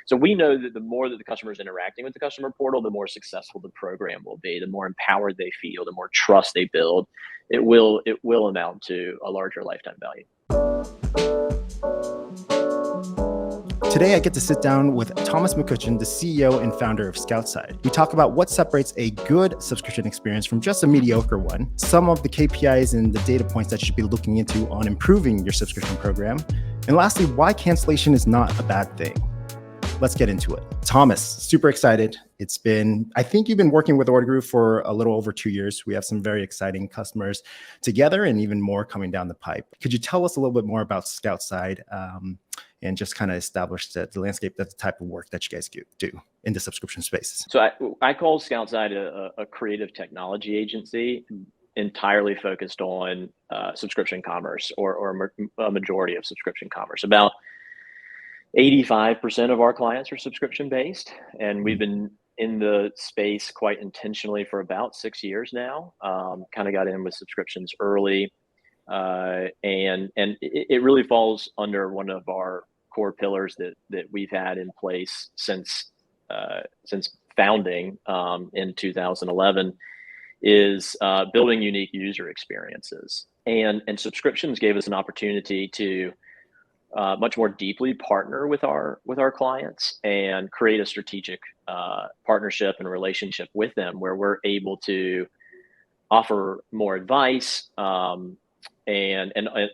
So we know that the more that the customer is interacting with the customer portal, the more successful the program will be, the more empowered they feel, the more trust they build. It will amount to a larger lifetime value. Today, I get to sit down with Thomas McCutchen, the CEO and founder of Scoutside. We talk about what separates a good subscription experience from just a mediocre one, some of the KPIs and the data points that you should be looking into on improving your subscription program, and lastly, why cancellation is not a bad thing. Let's get into it. Thomas, super excited. I think you've been working with Ordergroove for a little over 2 years. We have some very exciting customers together and even more coming down the pipe. Could you tell us a little bit more about Scoutside and just kind of establish the landscape, that's the type of work that you guys do in the subscription space? So I call Scoutside a creative technology agency entirely focused on subscription commerce or a majority of subscription commerce. About 85% of our clients are subscription based, and we've been in the space quite intentionally for about 6 years now. Kind of got in with subscriptions early, and it really falls under one of our core pillars that we've had in place since founding in 2011 is building unique user experiences, and subscriptions gave us an opportunity to much more deeply partner with our clients and create a strategic partnership and relationship with them, where we're able to offer more advice and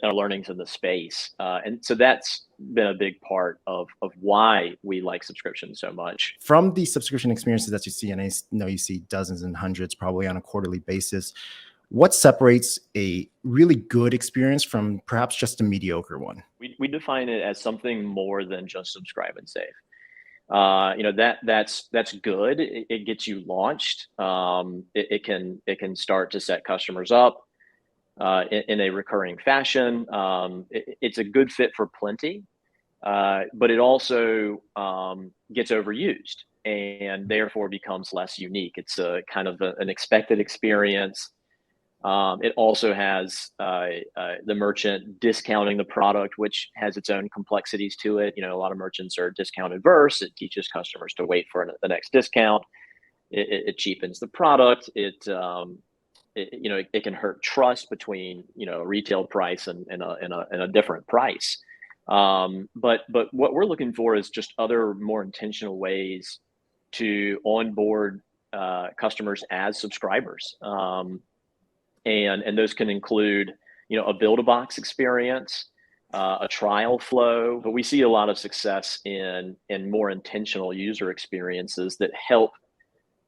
our learnings in the space. And so that's been a big part of why we like subscriptions so much. From the subscription experiences that you see, and I know you see dozens and hundreds probably on a quarterly basis, what separates a really good experience from perhaps just a mediocre one? We define it as something more than just subscribe and save. That's good. It gets you launched. It can start to set customers up in a recurring fashion. It's a good fit for plenty, but it also gets overused and therefore becomes less unique. It's a kind of an expected experience. It also has the merchant discounting the product, which has its own complexities to it. A lot of merchants are discount adverse. It teaches customers to wait for the next discount. It cheapens the product. It can hurt trust between retail price and a different price. But what we're looking for is just other more intentional ways to onboard customers as subscribers. And those can include, a build-a-box experience, a trial flow. But we see a lot of success in more intentional user experiences that help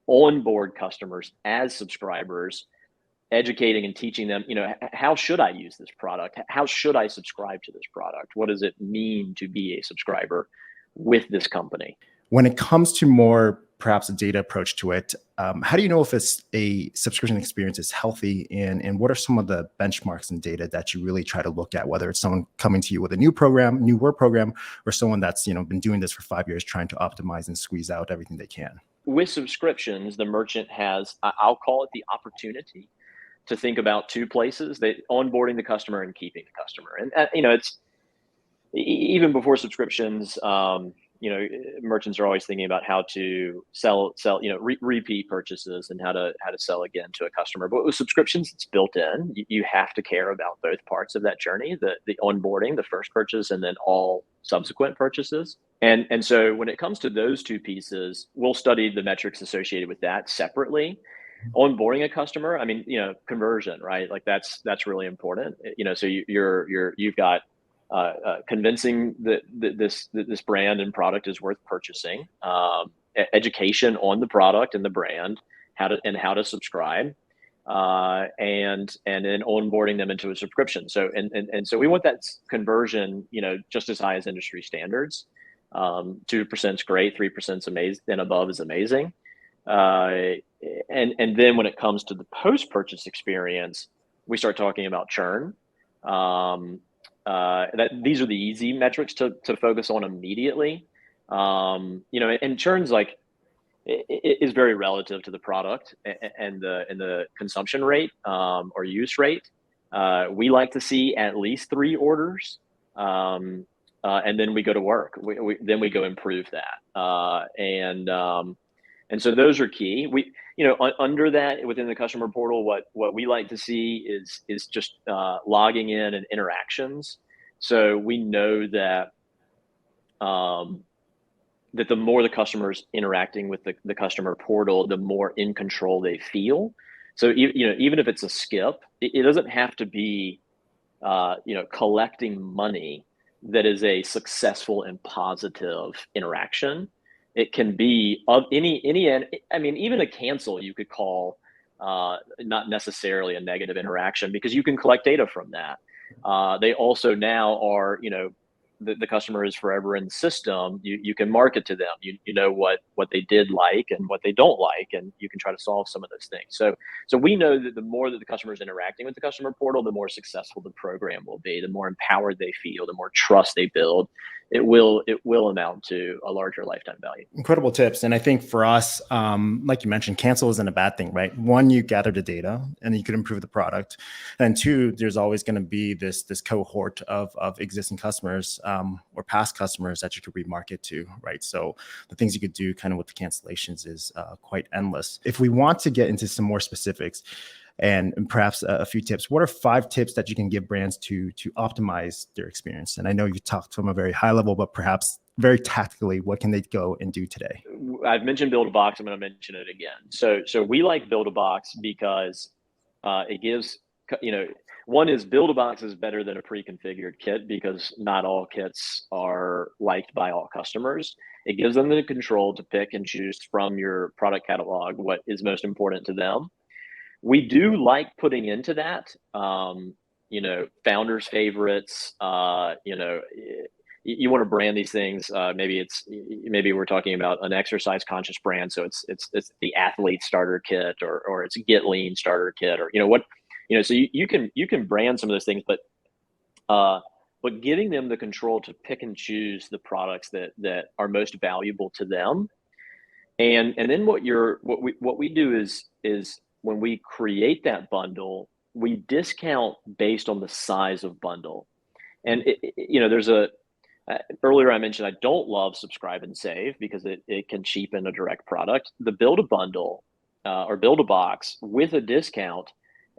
onboard customers as subscribers, educating and teaching them, how should I use this product? How should I subscribe to this product? What does it mean to be a subscriber with this company? When it comes to more perhaps a data approach to it, how do you know if it's a subscription experience is healthy, and what are some of the benchmarks and data that you really try to look at, whether it's someone coming to you with a new work program, or someone that's been doing this for 5 years trying to optimize and squeeze out everything they can? With subscriptions, the merchant has, I'll call it the opportunity to think about two places: onboarding the customer and keeping the customer. And it's even before subscriptions. Merchants are always thinking about how to sell, repeat purchases and how to sell again to a customer. But with subscriptions, it's built in. You have to care about both parts of that journey: the onboarding, the first purchase, and then all subsequent purchases. And so when it comes to those two pieces, we'll study the metrics associated with that separately. Onboarding a customer, conversion, right? Like that's really important. So you've got convincing that this brand and product is worth purchasing, education on the product and the brand, how to subscribe, and then onboarding them into a subscription. So so we want that conversion, just as high as industry standards. 2% is great, 3% is amazing, and above is amazing. And then when it comes to the post-purchase experience, we start talking about churn. These are the easy metrics to focus on immediately. And churn's is very relative to the product and the consumption rate or use rate. We like to see at least 3 orders and then we go to work. Then we go improve that. And so those are key. Under that, within the customer portal, what we like to see is just logging in and interactions. So we know that that the more the customer's interacting with the customer portal, the more in control they feel. So even if it's a skip, it doesn't have to be collecting money that is a successful and positive interaction. It can be of any end. I mean, even a cancel you could call not necessarily a negative interaction, because you can collect data from that. They also now are, the customer is forever in the system. You can market to them. You know what they did like and what they don't like, and you can try to solve some of those things. So we know that the more that the customer is interacting with the customer portal, the more successful the program will be, the more empowered they feel, the more trust they build. It will amount to a larger lifetime value. Incredible tips. And I think for us, like you mentioned, cancel isn't a bad thing, right? One, you gather the data and you could improve the product. And two, there's always going to be this cohort of existing customers or past customers that you could remarket to, right? So the things you could do kind of with the cancellations is quite endless. If we want to get into some more specifics, and perhaps a few tips, what are 5 tips that you can give brands to optimize their experience? And I know you talked from a very high level, but perhaps very tactically, what can they go and do today? I've mentioned Build a Box. I'm going to mention it again. So we like Build a Box because it gives, one is Build a Box is better than a pre-configured kit, because not all kits are liked by all customers. It gives them the control to pick and choose from your product catalog what is most important to them. We do like putting into that, founders favorites. You want to brand these things. Maybe we're talking about an exercise conscious brand, so it's the athlete starter kit, or it's Get Lean starter kit, or So you can brand some of those things, but giving them the control to pick and choose the products that are most valuable to them, and then what we do is when we create that bundle, we discount based on the size of bundle. And there's earlier I mentioned I don't love subscribe and save because it can cheapen a direct product. The Build a Bundle or Build a Box with a discount,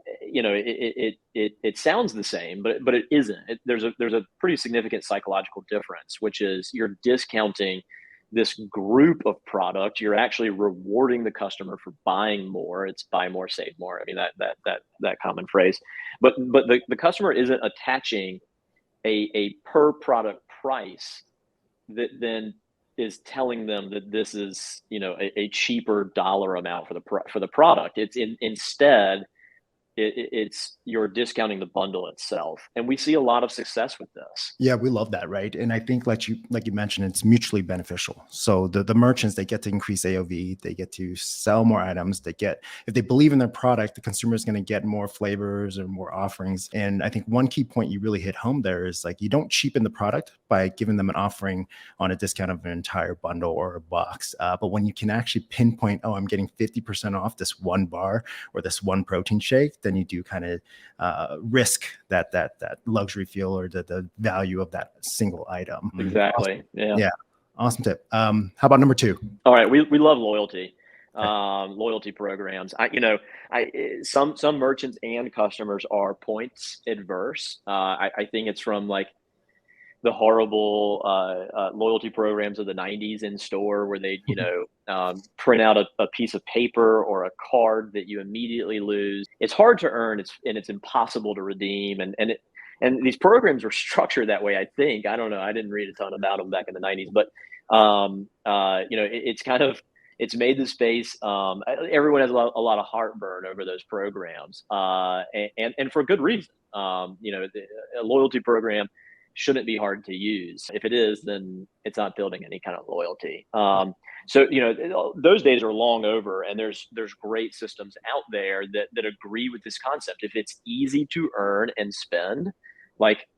it sounds the same, but it isn't. There's a pretty significant psychological difference, which is you're discounting this group of product. You're actually rewarding the customer for buying more. It's buy more, save more. I mean, that common phrase, but the customer isn't attaching a per product price that then is telling them that this is, a cheaper dollar amount for the product. It's instead it's you're discounting the bundle itself, and we see a lot of success with this. Yeah, we love that, right? And I think like you mentioned, it's mutually beneficial. So the merchants, they get to increase AOV, they get to sell more items, if they believe in their product, the consumer is going to get more flavors or more offerings. And I think one key point you really hit home there is like, you don't cheapen the product by giving them an offering on a discount of an entire bundle or a box. But when you can actually pinpoint, I'm getting 50% off this one bar or this one protein shake, then you do kind of risk that luxury feel or the value of that single item. Exactly. Awesome. Yeah. Awesome tip. How about number 2? All right. We love loyalty. Loyalty programs. Some merchants and customers are points adverse. I think it's from like the horrible loyalty programs of the 90s in store, where they print out a piece of paper or a card that you immediately lose. It's hard to earn, it's impossible to redeem, and these programs were structured that way. I think, I don't know, I didn't read a ton about them back in the 90s, but it's made the space. Everyone has a lot of heartburn over those programs, and for good reason. A loyalty program shouldn't be hard to use. If it is, then it's not building any kind of loyalty. So those days are long over, and there's great systems out there that agree with this concept. If it's easy to earn and spend, like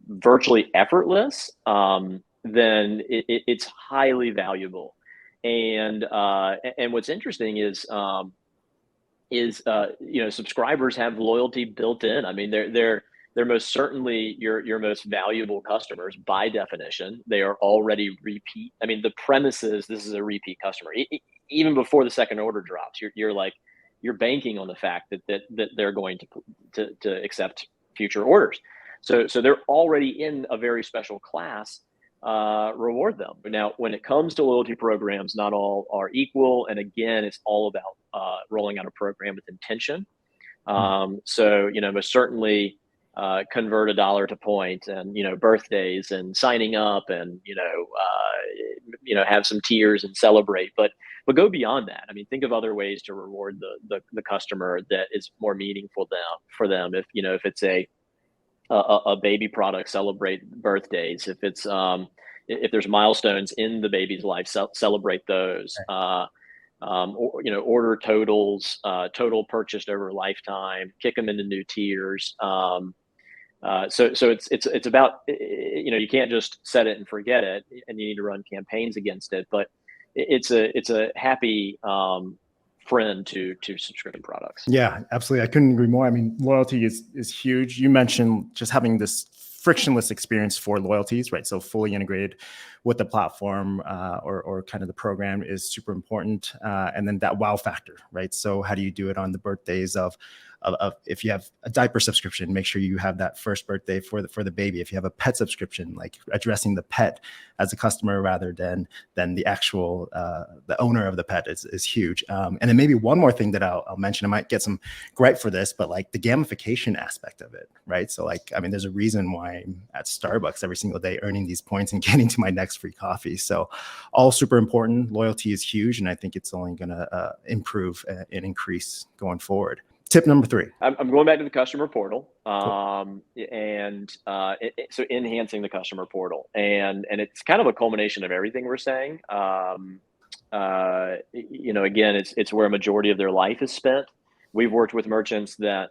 virtually effortless, then it's highly valuable. And what's interesting is subscribers have loyalty built in. I mean, they're most certainly your most valuable customers by definition. They are already repeat. I mean, the premise is this is a repeat customer. Even before the second order drops, you're banking on the fact that they're going to accept future orders. So they're already in a very special class. Reward them. Now, when it comes to loyalty programs, not all are equal. And again, it's all about rolling out a program with intention. So, most certainly convert a dollar to point, and, birthdays and signing up, and, have some tiers and celebrate, but go beyond that. I mean, think of other ways to reward the customer that is more meaningful for them. If it's a baby product, celebrate birthdays. If it's if there's milestones in the baby's life, celebrate those. Order totals, total purchased over lifetime, kick them into new tiers. So it's about, you can't just set it and forget it, and you need to run campaigns against it. But it's a happy friend to subscription products. Yeah, absolutely. I couldn't agree more. I mean, loyalty is huge. You mentioned just having this frictionless experience for loyalties, right? So fully integrated with the platform or kind of the program is super important. And then that wow factor, right? So how do you do it on the birthdays of if you have a diaper subscription, make sure you have that first birthday for the baby. If you have a pet subscription, like addressing the pet as a customer rather than the actual the owner of the pet is huge. And then maybe one more thing that I'll mention, I might get some gripe for this, but like the gamification aspect of it, right? So like, I mean, there's a reason why I'm at Starbucks every single day earning these points and getting to my next free coffee. So all super important. Loyalty is huge, and I think it's only going to improve and increase going forward. Tip number 3. I'm going back to the customer portal, Cool. and so enhancing the customer portal, and it's kind of a culmination of everything we're saying. Again, it's where a majority of their life is spent. We've worked with merchants that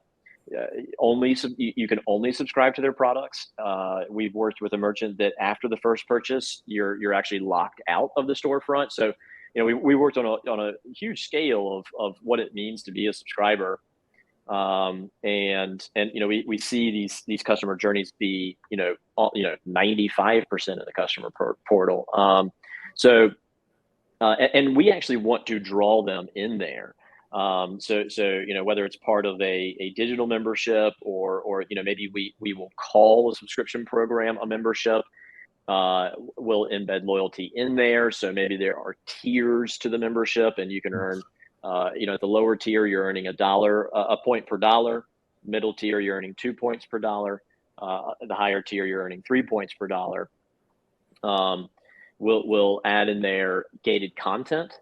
you can only subscribe to their products. We've worked with a merchant that after the first purchase, you're actually locked out of the storefront. So, we worked on a huge scale of what it means to be a subscriber. And we see these customer journeys be 95% of the customer portal. And we actually want to draw them in there. So whether it's part of a digital membership or maybe we will call a subscription program a membership. We'll embed loyalty in there. So maybe there are tiers to the membership, and you can earn. At the lower tier, you're earning a point per dollar. Middle tier, you're earning 2 points per dollar. The higher tier, you're earning 3 points per dollar. We'll add in there gated content.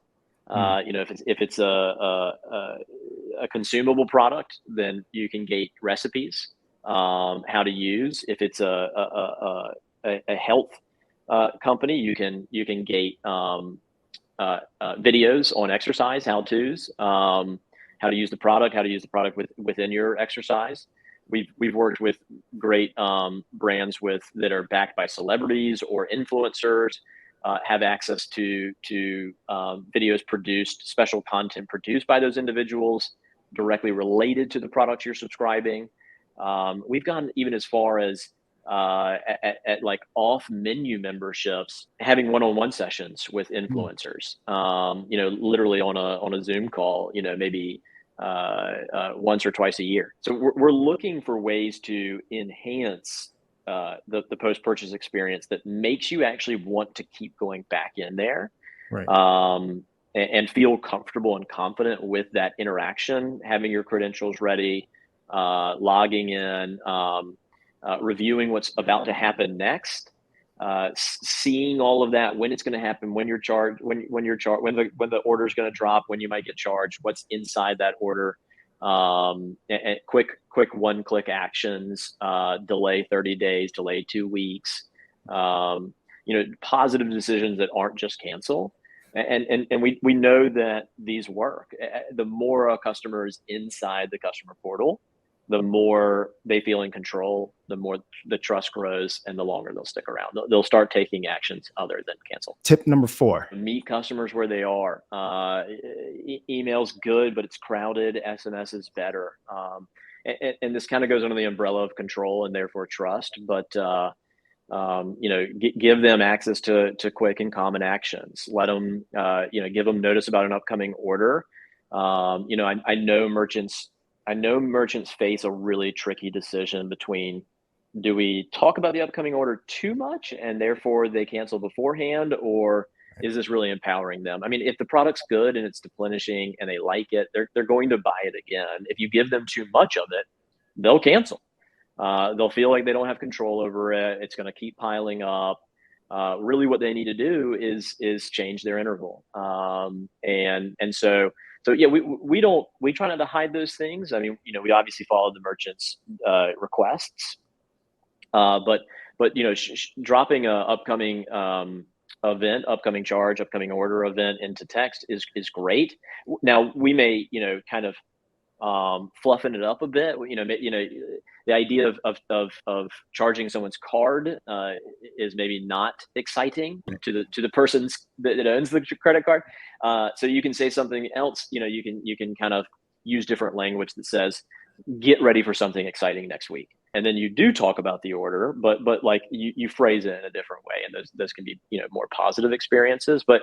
If it's a consumable product, then you can gate recipes, how to use. If it's a health company, you can gate videos on exercise how-tos, how to use the product within your exercise. We've worked with great brands that are backed by celebrities or influencers, have access to videos produced, special content produced by those individuals directly related to the product you're subscribing. We've gone even as far as at like off menu memberships, having one-on-one sessions with influencers, literally on a Zoom call, maybe once or twice a year. So we're looking for ways to enhance the post-purchase experience that makes you actually want to keep going back in there, Right. And feel comfortable and confident with that interaction, having your credentials ready, logging in, reviewing what's about to happen next, seeing all of that, when it's going to happen, when you're charged, when the order is going to drop, when you might get charged, what's inside that order, and quick one-click actions, delay 30 days, delay 2 weeks, positive decisions that aren't just cancel. And we know that these work. The more a customer is inside the customer portal, the more they feel in control, the more the trust grows, and the longer they'll stick around. They'll start taking actions other than cancel. Tip number 4. Meet customers where they are. Email's good, but it's crowded. SMS is better. and this kind of goes under the umbrella of control and therefore trust, but give them access to quick and common actions. Let them, give them notice about an upcoming order. I know merchants face a really tricky decision between, do we talk about the upcoming order too much and therefore they cancel beforehand, or is this really empowering them? I mean, if the product's good and it's replenishing and they like it, they're going to buy it again. If you give them too much of it, they'll cancel. They'll feel like they don't have control over it. It's going to keep piling up. Really, what they need to do is change their interval. So yeah, we try not to hide those things. I mean, we obviously follow the merchant's requests, but dropping a upcoming event, upcoming charge, upcoming order event into text is great. Now we may kind of fluffing it up a bit. The idea of charging someone's card is maybe not exciting to the person that owns the credit card. So you can say something else. You can kind of use different language that says, "Get ready for something exciting next week." And then you do talk about the order, but like you phrase it in a different way, and those can be more positive experiences. But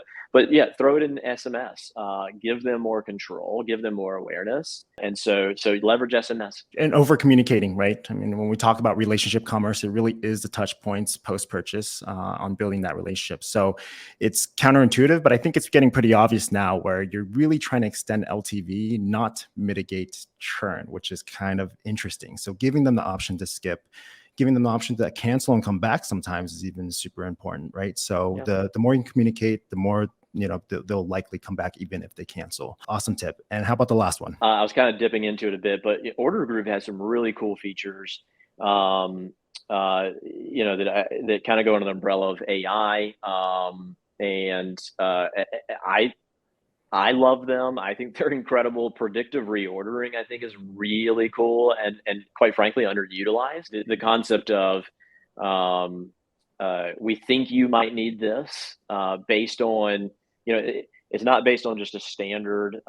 yeah, throw it in SMS. Give them more control, give them more awareness, and so leverage SMS. And over communicating, right? I mean, when we talk about relationship commerce, it really is the touch points post purchase on building that relationship. So it's counterintuitive, but I think it's getting pretty obvious now, where you're really trying to extend LTV, not mitigate churn, which is kind of interesting. So giving them the option to skip, giving them the option to cancel and come back sometimes is even super important, right? So the more you communicate, the more they'll likely come back even if they cancel. Awesome tip. And how about the last one? I was kind of dipping into it a bit, but Ordergroove has some really cool features, that kind of go under the umbrella of AI, and I love them. I think they're incredible. Predictive reordering, I think, is really cool and quite frankly underutilized. The concept of we think you might need this based on, it's not based on just a standard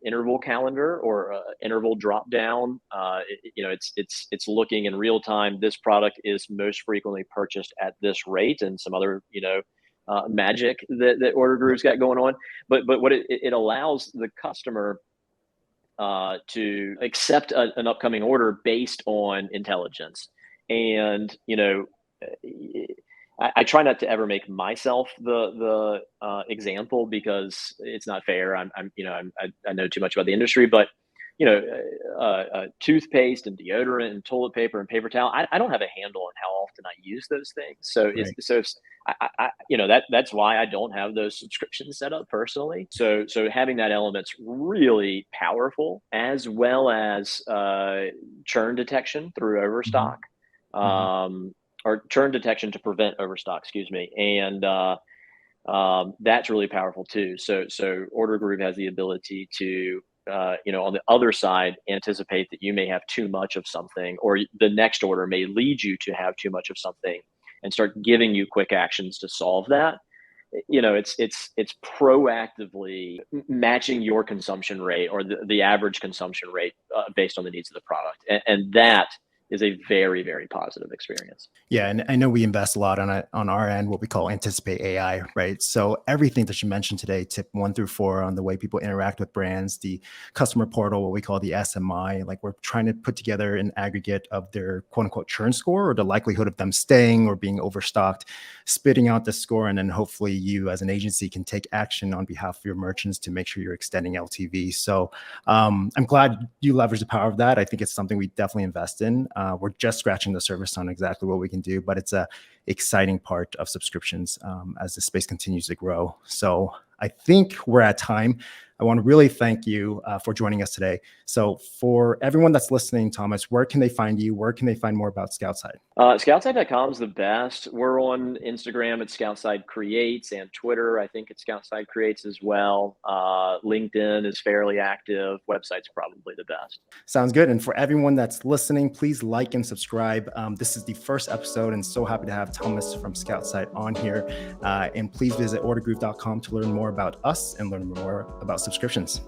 interval calendar or interval drop down. It's looking in real time. This product is most frequently purchased at this rate, and some other magic that Ordergroove's got going on. But what it allows the customer to accept an upcoming order based on intelligence. And I try not to ever make myself the example, because it's not fair. I know too much about the industry, but toothpaste and deodorant and toilet paper and paper towel, I don't have a handle on how often I use those things. So that's why I don't have those subscriptions set up personally. So having that element's really powerful, as well as churn detection through overstock, or churn detection to prevent overstock, excuse me. And that's really powerful too. So Ordergroove has the ability to on the other side, anticipate that you may have too much of something, or the next order may lead you to have too much of something, and start giving you quick actions to solve that. It's proactively matching your consumption rate, or the average consumption rate based on the needs of the product, and that is a very, very positive experience. Yeah, and I know we invest a lot on our end, what we call Anticipate AI, right? So everything that you mentioned today, tip 1 through 4, on the way people interact with brands, the customer portal, what we call the SMI, like we're trying to put together an aggregate of their quote unquote churn score, or the likelihood of them staying or being overstocked, spitting out the score, and then hopefully you as an agency can take action on behalf of your merchants to make sure you're extending LTV. So I'm glad you leverage the power of that. I think it's something we definitely invest in. We're just scratching the surface on exactly what we can do, but it's a exciting part of subscriptions as the space continues to grow. So I think we're at time. I want to really thank you for joining us today. So for everyone that's listening, Thomas, where can they find you? Where can they find more about Scoutside? Scoutside.com is the best. We're on Instagram at Scoutside Creates, and Twitter, I think it's Scoutside Creates as well. LinkedIn is fairly active. Website's probably the best. Sounds good. And for everyone that's listening, please like and subscribe. This is the first episode, and so happy to have Thomas from Scoutside on here. And please visit ordergroove.com to learn more about us and learn more about subscriptions.